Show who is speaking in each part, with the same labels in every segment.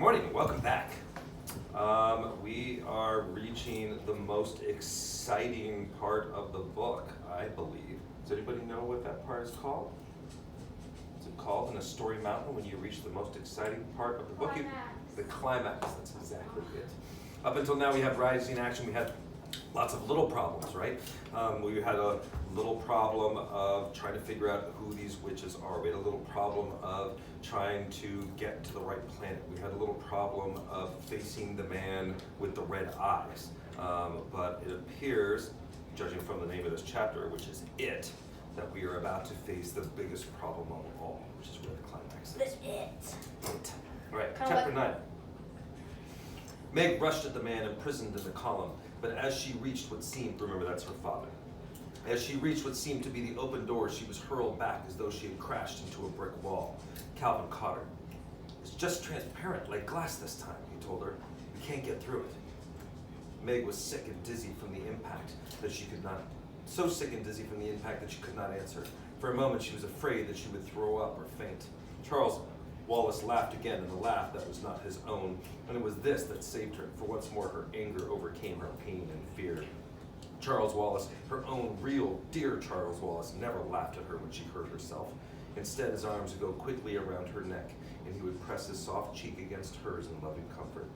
Speaker 1: Morning, welcome back. We are reaching the most exciting part of the book, I believe. Does anybody know what that part is called? Is it called in a story mountain when you reach the most exciting part of the book? The climax, that's exactly it. Up until now we have rising action, we had lots of little problems, right? We had a little problem of trying to figure out who these witches are. We had a little problem of trying to get to the right planet. We had a little problem of facing the man with the red eyes. But it appears, judging from the name of this chapter, which is It, that we are about to face the biggest problem of all, which is where the climax is. It. All right, chapter 9. Meg rushed at the man imprisoned in the column, but as she reached what seemed, remember that's her father, as she reached what seemed to be the open door, she was hurled back as though she had crashed into a brick wall. Calvin caught her. "It's just transparent, like glass this time," he told her. "We can't get through it." Meg was sick and dizzy from the impact that she could not, so sick and dizzy from the impact that she could not answer. For a moment she was afraid that she would throw up or faint. Charles Wallace laughed again, in a laugh that was not his own, and it was this that saved her, for once more her anger overcame her pain and fear. Charles Wallace, her own real, dear Charles Wallace, never laughed at her when she hurt herself. Instead, his arms would go quickly around her neck, and he would press his soft cheek against hers in loving comfort.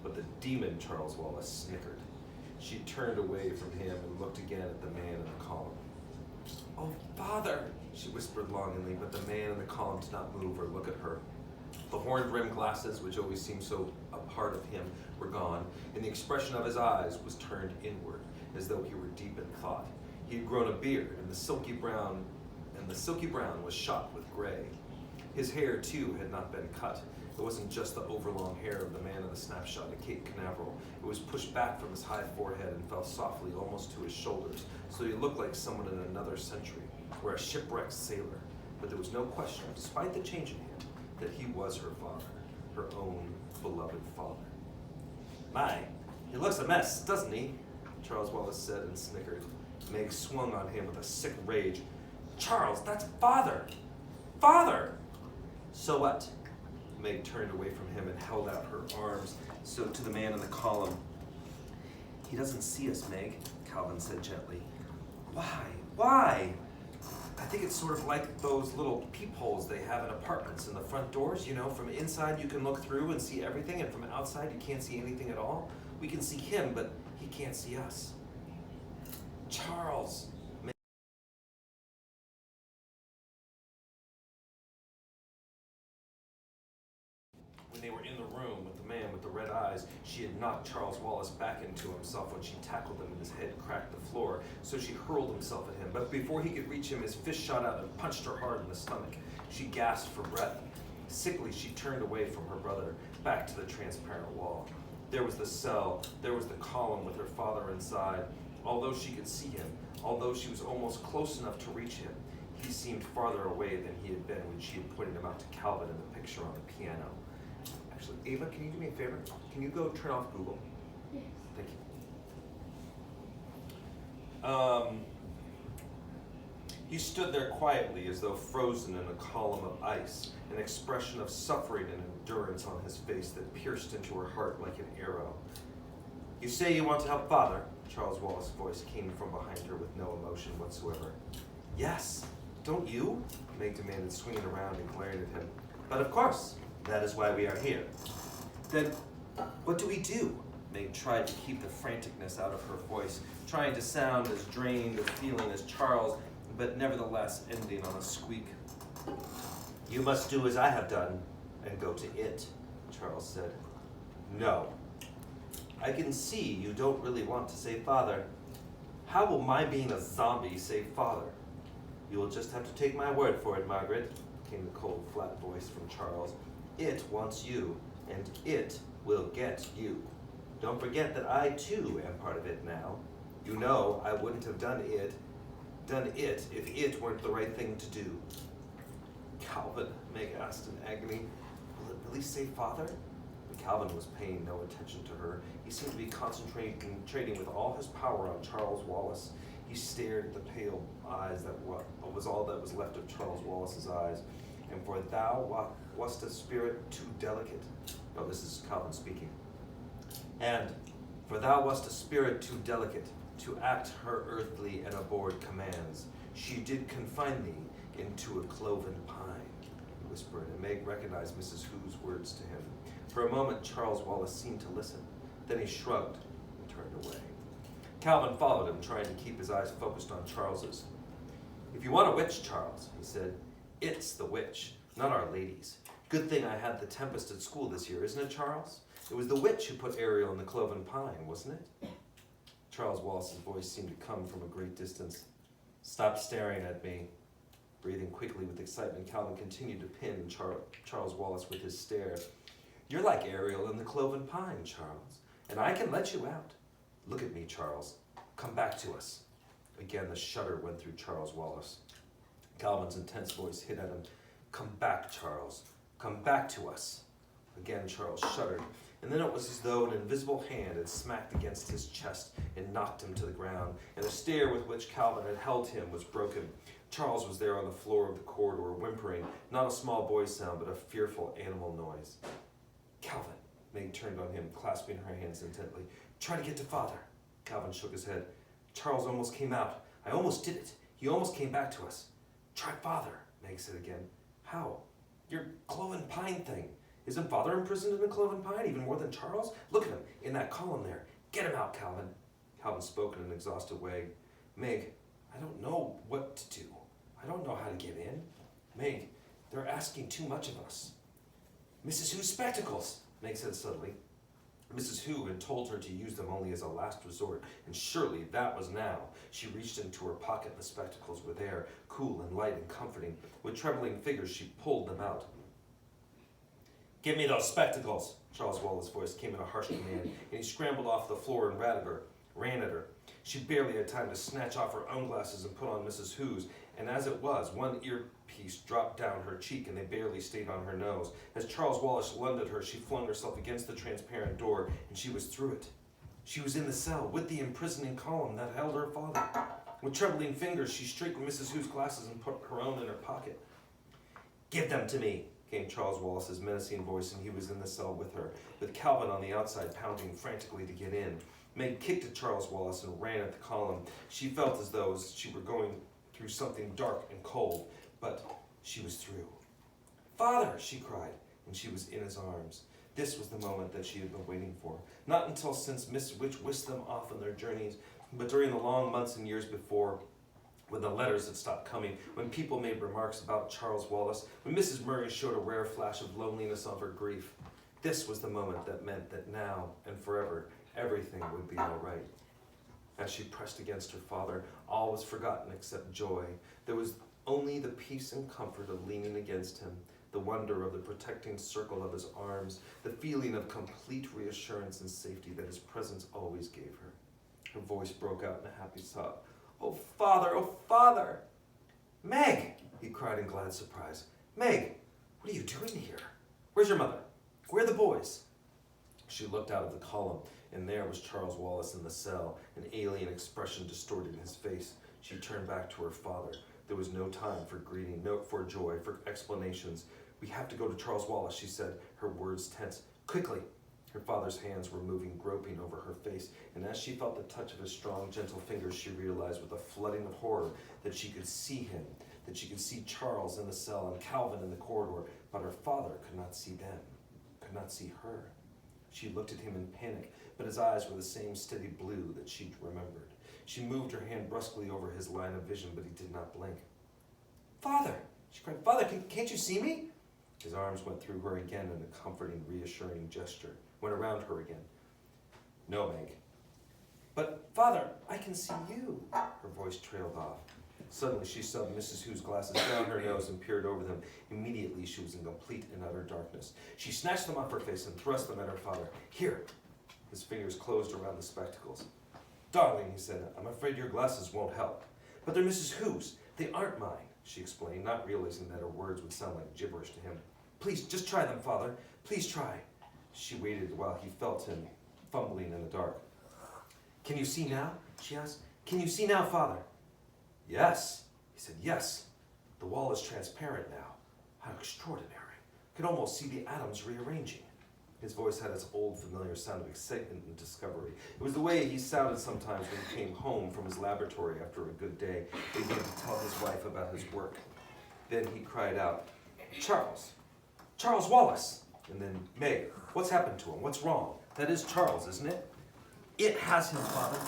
Speaker 1: But the demon Charles Wallace snickered. She turned away from him and looked again at the man in the column. "Oh, Father," she whispered longingly, but the man in the column did not move or look at her. The horn-rimmed glasses, which always seemed so a part of him, were gone, and the expression of his eyes was turned inward, as though he were deep in thought. He had grown a beard, and the silky brown was shot with gray. His hair, too, had not been cut. It wasn't just the overlong hair of the man in the snapshot at Cape Canaveral. It was pushed back from his high forehead and fell softly almost to his shoulders, so he looked like someone in another century, or a shipwrecked sailor. But there was no question, despite the change in him, that he was her father, her own beloved father. "My, he looks a mess, doesn't he?" Charles Wallace said and snickered. Meg swung on him with a sick rage. "Charles, that's Father! Father!" "So what?" Meg turned away from him and held out her arms so to the man in the column. "He doesn't see us, Meg," Calvin said gently. "Why? Why?" "I think it's sort of like those little peepholes they have in apartments in the front doors. You know, from inside you can look through and see everything, and from outside you can't see anything at all. We can see him, but he can't see us." "Charles!" When they were in the room with the man with the red eyes, she had knocked Charles Wallace back into himself when she tackled him and his head cracked the floor, so she hurled himself at him. But before he could reach him, his fist shot out and punched her hard in the stomach. She gasped for breath. Sickly, she turned away from her brother, back to the transparent wall. There was the cell, there was the column with her father inside. Although she could see him, although she was almost close enough to reach him, he seemed farther away than he had been when she had pointed him out to Calvin in the picture on the piano. Actually, Ava, can you do me a favor? Can you go turn off Google?
Speaker 2: Yes.
Speaker 1: Thank you. He stood there quietly as though frozen in a column of ice, an expression of suffering and endurance on his face that pierced into her heart like an arrow. "You say you want to help Father?" Charles Wallace's voice came from behind her with no emotion whatsoever. "Yes, don't you?" Meg demanded, swinging around and glaring at him. "But of course, that is why we are here." "Then what do we do?" Meg tried to keep the franticness out of her voice, trying to sound as drained of feeling as Charles, but nevertheless ending on a squeak. "You must do as I have done and go to it," Charles said. "No. I can see you don't really want to say Father. How will my being a zombie save Father?" "You will just have to take my word for it, Margaret," came the cold, flat voice from Charles. "It wants you, and it will get you. Don't forget that I, too, am part of it now. You know I wouldn't have done it if it weren't the right thing to do." "Calvin," Meg asked in agony, "will it really say Father?" But Calvin was paying no attention to her. He seemed to be concentrating with all his power on Charles Wallace. He stared at the pale eyes that was all that was left of Charles Wallace's eyes. "And for thou wast a spirit too delicate, Oh, this is Calvin speaking. And, for thou wast a spirit too delicate to act her earthly and abhorred commands, she did confine thee into a cloven pine, he whispered, and Meg recognized Mrs. Who's words to him. For a moment, Charles Wallace seemed to listen. Then he shrugged and turned away. Calvin followed him, trying to keep his eyes focused on Charles's. If you want a witch, Charles, he said, it's the witch, not our ladies. Good thing I had the Tempest at school this year, isn't it, Charles? It was the witch who put Ariel in the cloven pine, wasn't it? Charles Wallace's voice seemed to come from a great distance. Stop staring at me. Breathing quickly with excitement, Calvin continued to pin Charles Wallace with his stare. You're like Ariel in the cloven pine, Charles, and I can let you out. Look at me, Charles. Come back to us. Again, the shudder went through Charles Wallace. Calvin's intense voice hit at him. Come back, Charles. Come back to us. Again, Charles shuddered, and then it was as though an invisible hand had smacked against his chest and knocked him to the ground, and the stare with which Calvin had held him was broken. Charles was there on the floor of the corridor, whimpering, not a small boy's sound, but a fearful animal noise. Calvin, Meg turned on him, clasping her hands intently. Try to get to Father. Calvin shook his head. Charles almost came out. I almost did it. He almost came back to us. Try Father, Meg said again. How? Your cloven pine thing. Isn't Father imprisoned in a cloven pine even more than Charles? Look at him, in that column there. Get him out, Calvin. Calvin spoke in an exhausted way. Meg, I don't know what to do. I don't know how to get in. Meg, they're asking too much of us. Mrs. Who's spectacles, Meg said suddenly. Mrs. Who had told her to use them only as a last resort, and surely that was now. She reached into her pocket, and the spectacles were there, cool and light and comforting. With trembling fingers, she pulled them out. Give me those spectacles, Charles Wallace's voice came in a harsh command, and he scrambled off the floor and ran at her. She barely had time to snatch off her own glasses and put on Mrs. Who's, and as it was, one earpiece dropped down her cheek and they barely stayed on her nose. As Charles Wallace lunged at her, she flung herself against the transparent door, and she was through it. She was in the cell with the imprisoning column that held her father. With trembling fingers, she straightened Mrs. Who's glasses and put her own in her pocket. Give them to me, came Charles Wallace's menacing voice, and he was in the cell with her, with Calvin on the outside pounding frantically to get in. Meg kicked at Charles Wallace and ran at the column. She felt as though she were going through something dark and cold, but she was through. Father, she cried, and she was in his arms. This was the moment that she had been waiting for. Not until since Miss Witch whisked them off on their journeys, but during the long months and years before, when the letters had stopped coming, when people made remarks about Charles Wallace, when Mrs. Murray showed a rare flash of loneliness of her grief. This was the moment that meant that now and forever, everything would be all right. As she pressed against her father, all was forgotten except joy. There was only the peace and comfort of leaning against him, the wonder of the protecting circle of his arms, the feeling of complete reassurance and safety that his presence always gave her. Her voice broke out in a happy sob. Oh, Father, oh, Father! Meg, he cried in glad surprise. Meg, what are you doing here? Where's your mother? Where are the boys? She looked out of the column, and there was Charles Wallace in the cell, an alien expression distorted his face. She turned back to her father. There was no time for greeting, no for joy, for explanations. We have to go to Charles Wallace, she said, her words tense. Quickly! Her father's hands were moving, groping over her face, and as she felt the touch of his strong, gentle fingers, she realized with a flooding of horror that she could see him, that she could see Charles in the cell and Calvin in the corridor, but her father could not see them, could not see her. She looked at him in panic, but his eyes were the same steady blue that she'd remembered. She moved her hand brusquely over his line of vision, but he did not blink. Father, she cried, Father, can't you see me? His arms went through her again in a comforting, reassuring gesture, went around her again. No, Meg. But, Father, I can see you. Her voice trailed off. Suddenly, she saw Mrs. Who's glasses down her nose and peered over them. Immediately, she was in complete and utter darkness. She snatched them off her face and thrust them at her father. Here. His fingers closed around the spectacles. Darling, he said, I'm afraid your glasses won't help. But they're Mrs. Who's. They aren't mine, she explained, not realizing that her words would sound like gibberish to him. Please, just try them, Father. Please try. She waited while he felt him fumbling in the dark. Can you see now? She asked. Can you see now, Father? Yes, he said, yes. The wall is transparent now. How extraordinary. I could almost see the atoms rearranging. His voice had its old familiar sound of excitement and discovery. It was the way he sounded sometimes when he came home from his laboratory after a good day. He began to tell his wife about his work. Then he cried out, "Charles! Charles Wallace!" And then, "Meg, what's happened to him? What's wrong? That is Charles, isn't it?" "It has him, Father."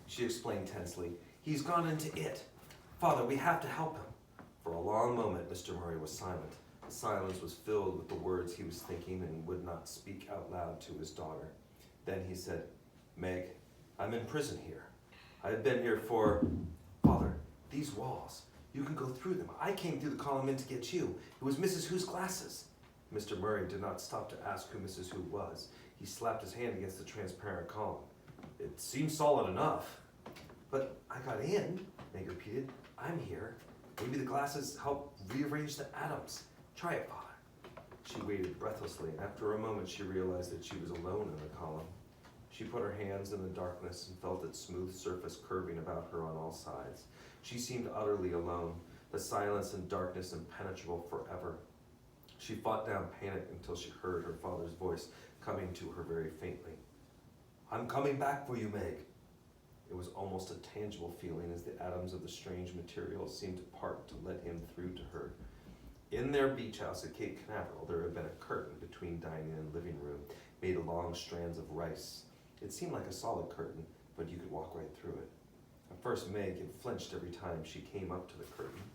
Speaker 1: She explained tensely. "He's gone into it. Father, we have to help him." For a long moment, Mr. Murray was silent. The silence was filled with the words he was thinking and would not speak out loud to his daughter. Then he said, "Meg, I'm in prison here. I've been here for... Father, these walls, you can go through them. I came through the column in to get you. It was Mrs. Who's glasses." Mr. Murray did not stop to ask who Mrs. Who was. He slapped his hand against the transparent column. "It seems solid enough." "But I got in," Meg repeated. "I'm here. Maybe the glasses help rearrange the atoms. Try it, Father." She waited breathlessly, and after a moment she realized that she was alone in the column. She put her hands in the darkness and felt its smooth surface curving about her on all sides. She seemed utterly alone, the silence and darkness impenetrable forever. She fought down panic until she heard her father's voice coming to her very faintly. "I'm coming back for you, Meg." It was almost a tangible feeling as the atoms of the strange material seemed to part to let him through to her. In their beach house at Cape Canaveral, there had been a curtain between dining and living room, made of long strands of rice. It seemed like a solid curtain, but you could walk right through it. At first, Meg had flinched every time she came up to the curtain.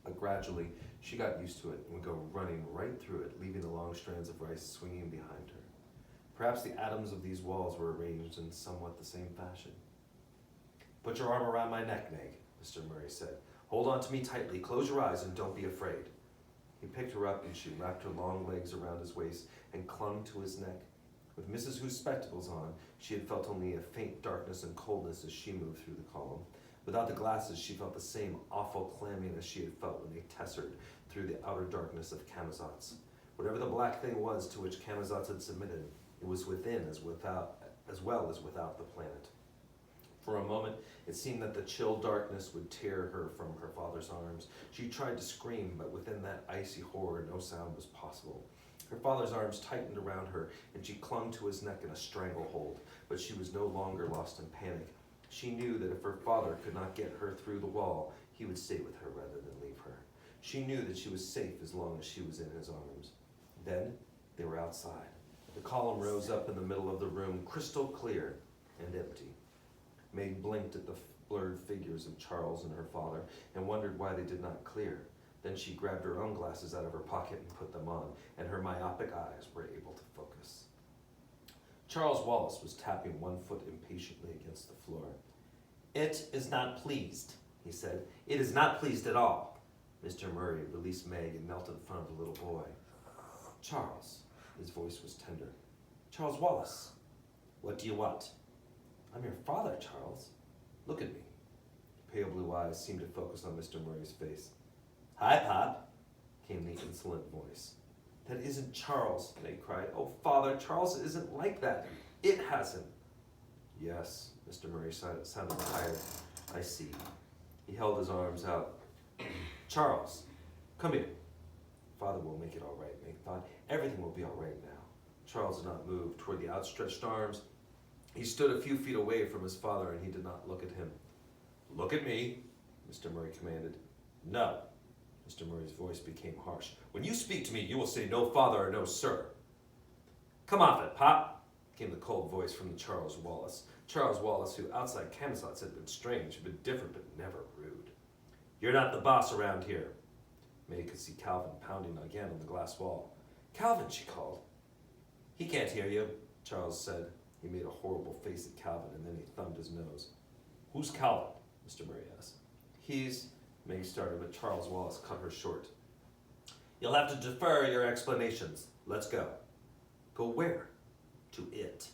Speaker 1: But gradually, she got used to it and would go running right through it, leaving the long strands of rice swinging behind her. Perhaps the atoms of these walls were arranged in somewhat the same fashion. "Put your arm around my neck, Meg," Mr. Murray said. "Hold on to me tightly, close your eyes, and don't be afraid." He picked her up and she wrapped her long legs around his waist and clung to his neck. With Mrs. Who's spectacles on, she had felt only a faint darkness and coldness as she moved through the column. Without the glasses, she felt the same awful clamminess she had felt when they tessered through the outer darkness of Camazotz. Whatever the black thing was to which Camazotz had submitted, it was within as well as without the planet. For a moment, it seemed that the chill darkness would tear her from her father's arms. She tried to scream, but within that icy horror, no sound was possible. Her father's arms tightened around her, and she clung to his neck in a stranglehold, but she was no longer lost in panic. She knew that if her father could not get her through the wall, he would stay with her rather than leave her. She knew that she was safe as long as she was in his arms. Then they were outside. The column rose up in the middle of the room, crystal clear and empty. Meg blinked at the blurred figures of Charles and her father and wondered why they did not clear. Then she grabbed her own glasses out of her pocket and put them on, and her myopic eyes were able to focus. Charles Wallace was tapping one foot impatiently against the floor. "It is not pleased," he said. "It is not pleased at all." Mr. Murray released Meg and knelt in front of the little boy. "Charles," his voice was tender. "Charles Wallace." "What do you want?" "I'm your father, Charles. Look at me." Pale blue eyes seemed to focus on Mr. Murray's face. "Hi, Pop," came the insolent voice. "That isn't Charles," Meg cried. "Oh, Father, Charles isn't like that. It has him." "Yes," Mr. Murray sounded tired. "I see." He held his arms out. "Charles, come here." "Father will make it all right," Meg thought. "Everything will be all right now." Charles did not move toward the outstretched arms. He stood a few feet away from his father, and he did not look at him. "Look at me," Mr. Murray commanded. "No." Mr. Murray's voice became harsh. "When you speak to me, you will say no father or no sir." "Come off it, Pop," came the cold voice from Charles Wallace. Charles Wallace, who outside Camazotz had been strange, had been different, but never rude. "You're not the boss around here." May could see Calvin pounding again on the glass wall. "Calvin," she called. "He can't hear you," Charles said. He made a horrible face at Calvin, and then he thumbed his nose. "Who's Calvin?" Mr. Murray asked. "He's..." May started, but Charles Wallace cut her short. "You'll have to defer your explanations. Let's go." "Go where?" "To it."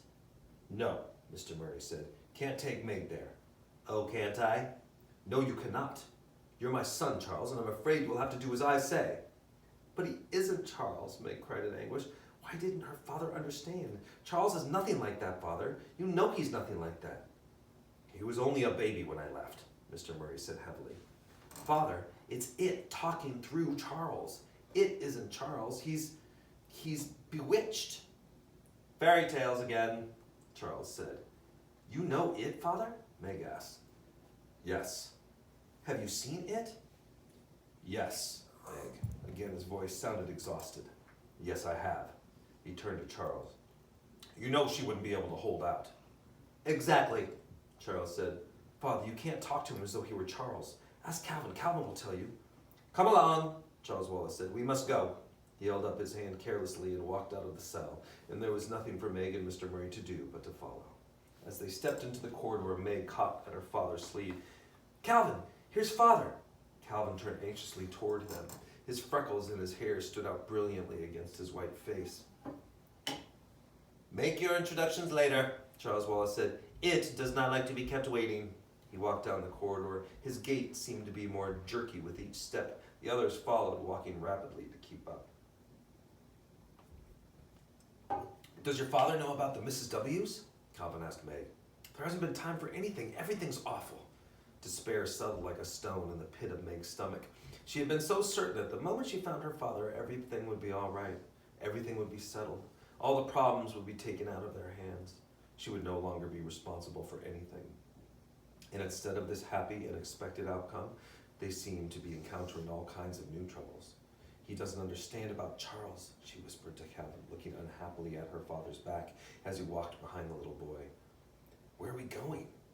Speaker 1: "No," Mr. Murray said. "Can't take Meg there." "Oh, can't I?" "No, you cannot. You're my son, Charles, and I'm afraid you'll have to do as I say." "But he isn't Charles," Meg cried in anguish. Why didn't her father understand? Charles is nothing like that, Father. You know he's nothing like that. "He was only a baby when I left," Mr. Murray said heavily. "Father, It's it talking through Charles. It isn't Charles. He's bewitched. Fairy tales again, Charles said. You know it, Father? Meg asked. Yes. Have you seen it? Yes, Meg. Again, his voice sounded exhausted. Yes, I have. He turned to Charles. You know she wouldn't be able to hold out. Exactly, Charles said. Father, you can't talk to him as though he were Charles. Ask Calvin. Calvin will tell you. Come along, Charles Wallace said. We must go. He held up his hand carelessly and walked out of the cell, and there was nothing for Meg and Mr. Murray to do but to follow. As they stepped into the corridor, Meg caught at her father's sleeve. Calvin, here's Father. Calvin turned anxiously toward them. His freckles and his hair stood out brilliantly against his white face. Make your introductions later, Charles Wallace said. It does not like to be kept waiting. He walked down the corridor. His gait seemed to be more jerky with each step. The others followed, walking rapidly to keep up. Does your father know about the Mrs. W's? Calvin asked Meg. There hasn't been time for anything. Everything's awful. Despair settled like a stone in the pit of Meg's stomach. She had been so certain that the moment she found her father, everything would be all right. Everything would be settled. All the problems would be taken out of their hands. She would no longer be responsible for anything. And instead of this happy and expected outcome, they seemed to be encountering all kinds of new troubles. He doesn't understand about Charles, she whispered to Calvin, looking unhappily at her father's back as he walked behind the little boy. Where are we going?